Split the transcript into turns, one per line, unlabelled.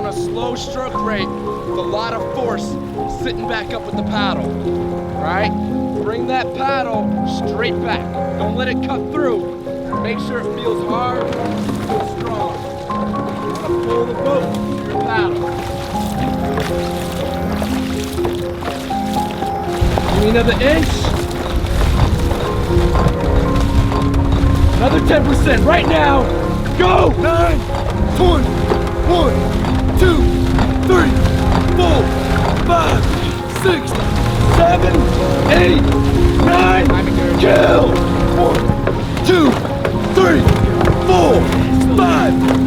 want a slow stroke rate with a lot of force sitting back up with the paddle. Right? Bring that paddle straight back. Don't let it cut through. Make sure it feels hard and strong. You want to pull the boat through your paddle. Give me another inch. Another 10% right now. Go!
9, 20, 1, 2, 3, 4, 5, 6, 7, 8, 9, kill! 1, 2, 3, 4, 5,